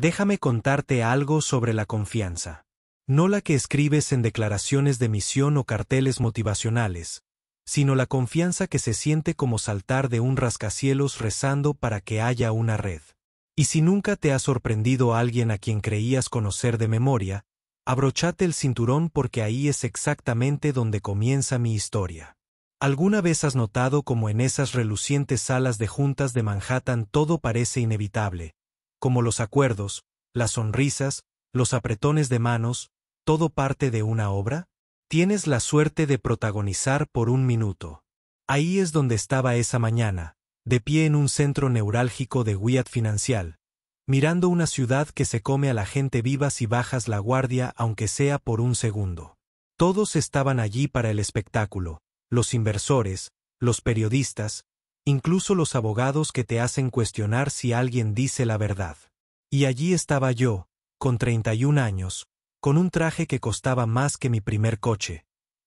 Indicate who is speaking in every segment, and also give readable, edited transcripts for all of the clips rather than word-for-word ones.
Speaker 1: Déjame contarte algo sobre la confianza. No la que escribes en declaraciones de misión o carteles motivacionales, sino la confianza que se siente como saltar de un rascacielos rezando para que haya una red. Y si nunca te ha sorprendido alguien a quien creías conocer de memoria, abróchate el cinturón porque ahí es exactamente donde comienza mi historia. ¿Alguna vez has notado cómo en esas relucientes salas de juntas de Manhattan todo parece inevitable? Como los acuerdos, las sonrisas, los apretones de manos, todo parte de una obra? Tienes la suerte de protagonizar por un minuto. Ahí es donde estaba esa mañana, de pie en un centro neurálgico de Wyatt Financial, mirando una ciudad que se come a la gente viva si bajas la guardia aunque sea por un segundo. Todos estaban allí para el espectáculo, los inversores, los periodistas, incluso los abogados que te hacen cuestionar si alguien dice la verdad. Y allí estaba yo, con 31 años, con un traje que costaba más que mi primer coche,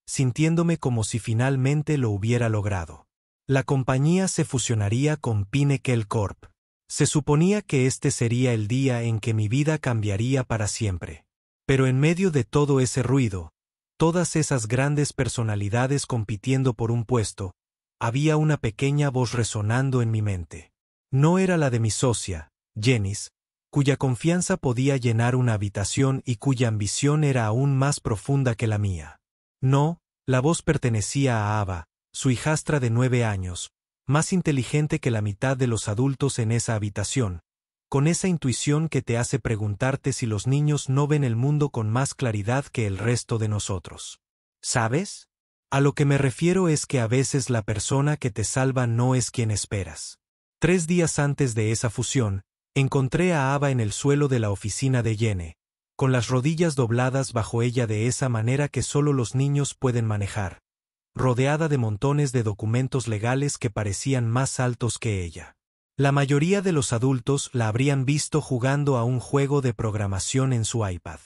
Speaker 1: sintiéndome como si finalmente lo hubiera logrado. La compañía se fusionaría con Pinnacle Corp. Se suponía que este sería el día en que mi vida cambiaría para siempre. Pero en medio de todo ese ruido, todas esas grandes personalidades compitiendo por un puesto, había una pequeña voz resonando en mi mente. No era la de mi socia, Janice, cuya confianza podía llenar una habitación y cuya ambición era aún más profunda que la mía. No, la voz pertenecía a Ava, su hijastra de 9 años, más inteligente que la mitad de los adultos en esa habitación, con esa intuición que te hace preguntarte si los niños no ven el mundo con más claridad que el resto de nosotros. ¿Sabes? A lo que me refiero es que a veces la persona que te salva no es quien esperas. 3 días antes de esa fusión, encontré a Ava en el suelo de la oficina de Jenny, con las rodillas dobladas bajo ella de esa manera que solo los niños pueden manejar, rodeada de montones de documentos legales que parecían más altos que ella. La mayoría de los adultos la habrían visto jugando a un juego de programación en su iPad.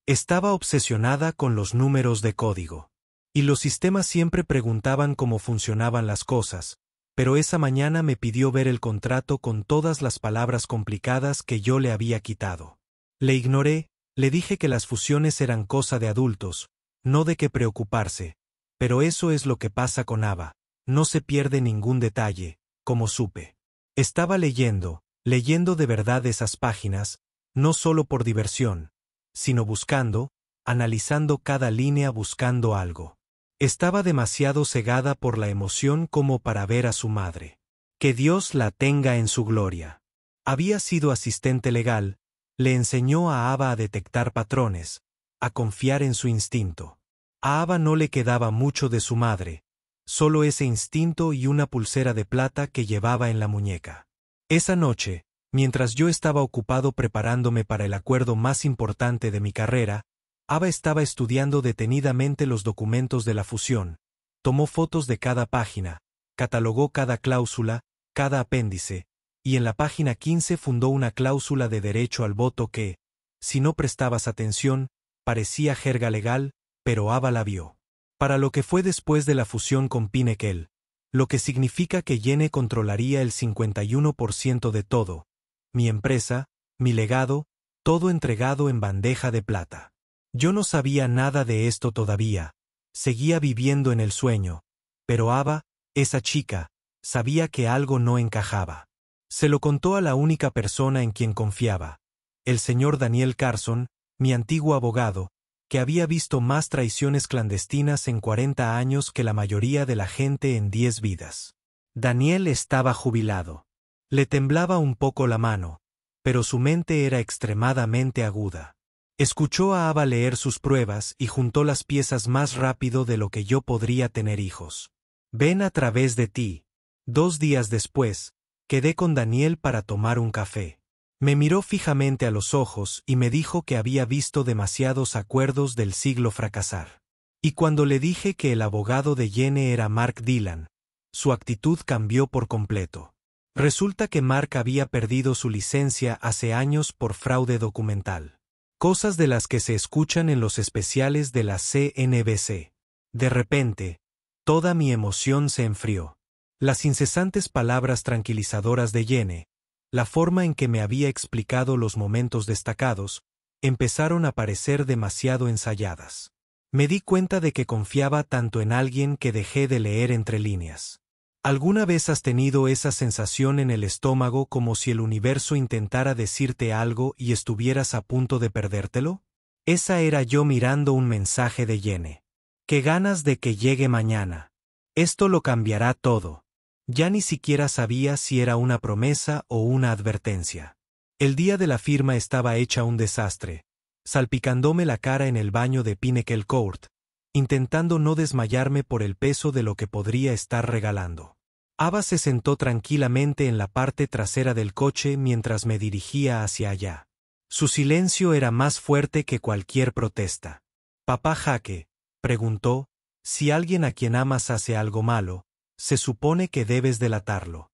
Speaker 1: Estaba obsesionada con los números de código. Y los sistemas siempre preguntaban cómo funcionaban las cosas, pero esa mañana me pidió ver el contrato con todas las palabras complicadas que yo le había quitado. Le ignoré, le dije que las fusiones eran cosa de adultos, no de qué preocuparse, pero eso es lo que pasa con Ava, no se pierde ningún detalle, como supe. Estaba leyendo de verdad esas páginas, no solo por diversión, sino buscando, analizando cada línea buscando algo. Estaba demasiado cegada por la emoción como para ver a su madre. Que Dios la tenga en su gloria. Había sido asistente legal, le enseñó a Ava a detectar patrones, a confiar en su instinto. A Ava no le quedaba mucho de su madre, solo ese instinto y una pulsera de plata que llevaba en la muñeca. Esa noche, mientras yo estaba ocupado preparándome para el acuerdo más importante de mi carrera, Ava estaba estudiando detenidamente los documentos de la fusión, tomó fotos de cada página, catalogó cada cláusula, cada apéndice, y en la página 15 fundó una cláusula de derecho al voto que, si no prestabas atención, parecía jerga legal, pero Ava la vio. Para lo que fue después de la fusión con Pinnacle, lo que significa que Jenny controlaría el 51% de todo, mi empresa, mi legado, todo entregado en bandeja de plata. Yo no sabía nada de esto todavía, seguía viviendo en el sueño, pero Ava, esa chica, sabía que algo no encajaba. Se lo contó a la única persona en quien confiaba, el señor Daniel Carson, mi antiguo abogado, que había visto más traiciones clandestinas en 40 años que la mayoría de la gente en 10 vidas. Daniel estaba jubilado. Le temblaba un poco la mano, pero su mente era extremadamente aguda. Escuchó a Ava leer sus pruebas y juntó las piezas más rápido de lo que yo podría tener hijos. Ven a través de ti. 2 días después, quedé con Daniel para tomar un café. Me miró fijamente a los ojos y me dijo que había visto demasiados acuerdos del siglo fracasar. Y cuando le dije que el abogado de Jenny era Mark Dillon, su actitud cambió por completo. Resulta que Mark había perdido su licencia hace años por fraude documental. Cosas de las que se escuchan en los especiales de la CNBC. De repente, toda mi emoción se enfrió. Las incesantes palabras tranquilizadoras de Jenny, La forma en que me había explicado los momentos destacados, empezaron a parecer demasiado ensayadas. Me di cuenta de que confiaba tanto en alguien que dejé de leer entre líneas. ¿Alguna vez has tenido esa sensación en el estómago como si el universo intentara decirte algo y estuvieras a punto de perdértelo? Esa era yo mirando un mensaje de Jenny. ¡Qué ganas de que llegue mañana! Esto lo cambiará todo. Ya ni siquiera sabía si era una promesa o una advertencia. El día de la firma estaba hecha un desastre, salpicándome la cara en el baño de Pinnacle Court, intentando no desmayarme por el peso de lo que podría estar regalando. Ava se sentó tranquilamente en la parte trasera del coche mientras me dirigía hacia allá. Su silencio era más fuerte que cualquier protesta. «Papá Jaque», preguntó, «si alguien a quien amas hace algo malo, se supone que debes delatarlo».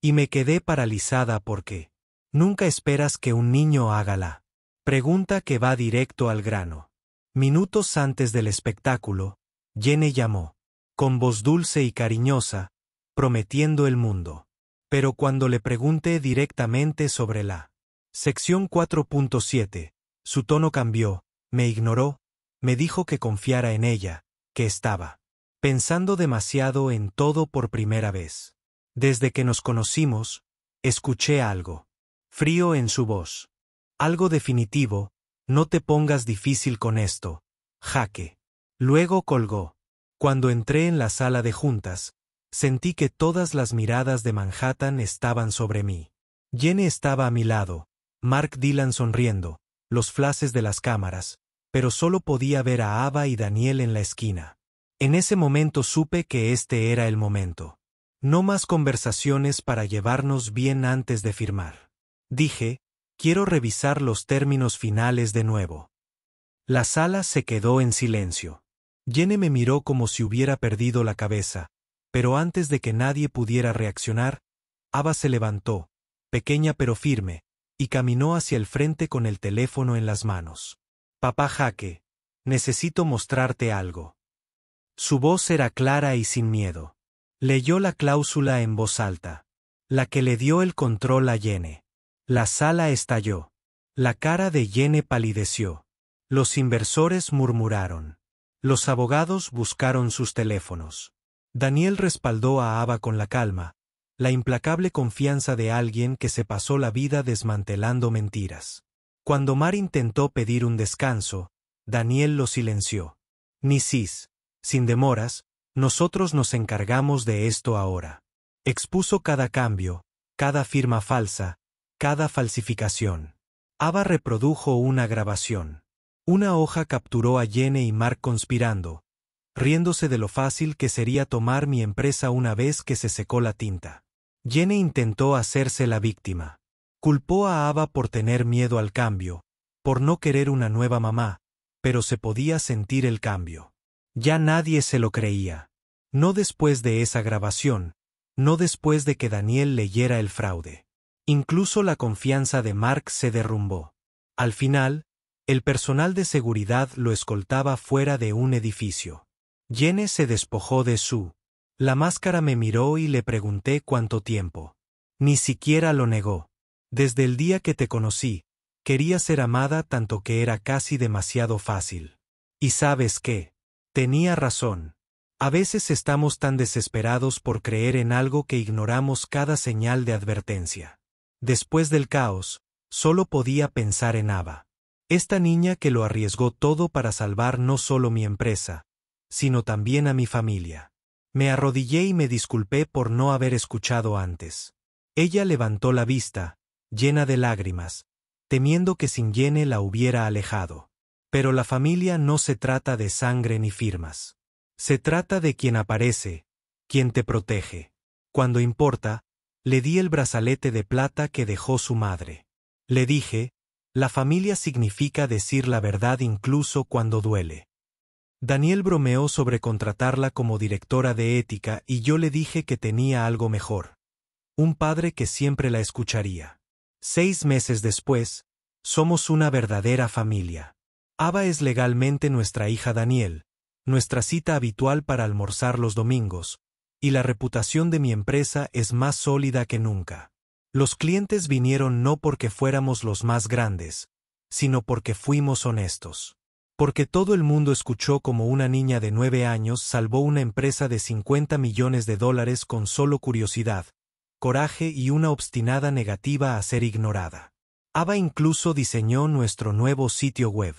Speaker 1: Y me quedé paralizada porque nunca esperas que un niño haga la pregunta que va directo al grano. Minutos antes del espectáculo, Jenny llamó, con voz dulce y cariñosa, prometiendo el mundo. Pero cuando le pregunté directamente sobre la sección 4.7, su tono cambió, me ignoró, me dijo que confiara en ella, que estaba pensando demasiado en todo por primera vez. Desde que nos conocimos, escuché algo frío en su voz. Algo definitivo, no te pongas difícil con esto, Jaque. Luego colgó. Cuando entré en la sala de juntas, sentí que todas las miradas de Manhattan estaban sobre mí. Jenny estaba a mi lado, Mark Dylan sonriendo, los flashes de las cámaras, pero solo podía ver a Ava y Daniel en la esquina. En ese momento supe que este era el momento. No más conversaciones para llevarnos bien antes de firmar. Dije, quiero revisar los términos finales de nuevo. La sala se quedó en silencio. Jenny me miró como si hubiera perdido la cabeza, pero antes de que nadie pudiera reaccionar, Ava se levantó, pequeña pero firme, y caminó hacia el frente con el teléfono en las manos. Papá Jaque, necesito mostrarte algo. Su voz era clara y sin miedo. Leyó la cláusula en voz alta, la que le dio el control a Jenny. La sala estalló. La cara de Jenny palideció. Los inversores murmuraron. Los abogados buscaron sus teléfonos. Daniel respaldó a Ava con la calma, la implacable confianza de alguien que se pasó la vida desmantelando mentiras. Cuando Mar intentó pedir un descanso, Daniel lo silenció. Ni sis, sin demoras, nosotros nos encargamos de esto ahora. Expuso cada cambio, cada firma falsa, cada falsificación. Ava reprodujo una grabación. Una hoja capturó a Jenny y Mark conspirando, riéndose de lo fácil que sería tomar mi empresa una vez que se secó la tinta. Jenny intentó hacerse la víctima. Culpó a Ava por tener miedo al cambio, por no querer una nueva mamá, pero se podía sentir el cambio. Ya nadie se lo creía. No después de esa grabación, no después de que Daniel leyera el fraude. Incluso la confianza de Mark se derrumbó. Al final, el personal de seguridad lo escoltaba fuera de un edificio. Jenny se despojó de su la máscara, me miró y le pregunté cuánto tiempo. Ni siquiera lo negó. Desde el día que te conocí, quería ser amada tanto que era casi demasiado fácil. ¿Y sabes qué? Tenía razón. A veces estamos tan desesperados por creer en algo que ignoramos cada señal de advertencia. Después del caos, solo podía pensar en Ava. Esta niña que lo arriesgó todo para salvar no solo mi empresa, sino también a mi familia. Me arrodillé y me disculpé por no haber escuchado antes. Ella levantó la vista, llena de lágrimas, temiendo que sin Jenny la hubiera alejado. Pero la familia no se trata de sangre ni firmas. Se trata de quien aparece, quien te protege. Cuando importa, le di el brazalete de plata que dejó su madre. Le dije, la familia significa decir la verdad incluso cuando duele. Daniel bromeó sobre contratarla como directora de ética y yo le dije que tenía algo mejor. Un padre que siempre la escucharía. 6 meses después, somos una verdadera familia. Ava es legalmente nuestra hija Daniel, nuestra cita habitual para almorzar los domingos, y la reputación de mi empresa es más sólida que nunca. Los clientes vinieron no porque fuéramos los más grandes, sino porque fuimos honestos. Porque todo el mundo escuchó cómo una niña de 9 años salvó una empresa de $50 millones con solo curiosidad, coraje y una obstinada negativa a ser ignorada. Ava incluso diseñó nuestro nuevo sitio web.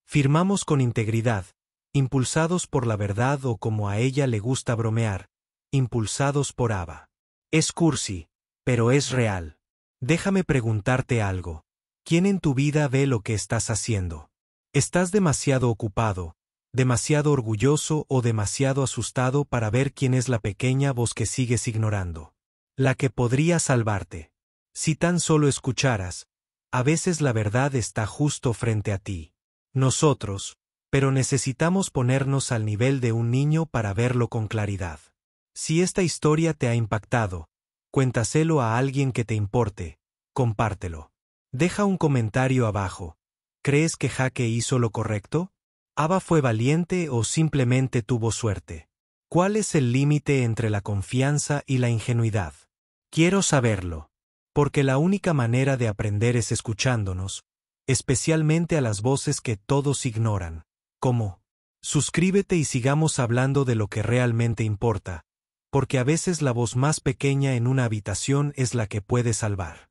Speaker 1: Firmamos con integridad, impulsados por la verdad o como a ella le gusta bromear, impulsados por Ava. Es cursi, pero es real. Déjame preguntarte algo. ¿Quién en tu vida ve lo que estás haciendo? ¿Estás demasiado ocupado, demasiado orgulloso o demasiado asustado para ver quién es la pequeña voz que sigues ignorando? La que podría salvarte. Si tan solo escucharas, a veces la verdad está justo frente a ti. Nosotros, pero necesitamos ponernos al nivel de un niño para verlo con claridad. Si esta historia te ha impactado, cuéntaselo a alguien que te importe, compártelo. Deja un comentario abajo. ¿Crees que Jake hizo lo correcto? ¿Ava fue valiente o simplemente tuvo suerte? ¿Cuál es el límite entre la confianza y la ingenuidad? Quiero saberlo. Porque la única manera de aprender es escuchándonos, especialmente a las voces que todos ignoran. ¿Cómo? Suscríbete y sigamos hablando de lo que realmente importa, porque a veces la voz más pequeña en una habitación es la que puede salvar.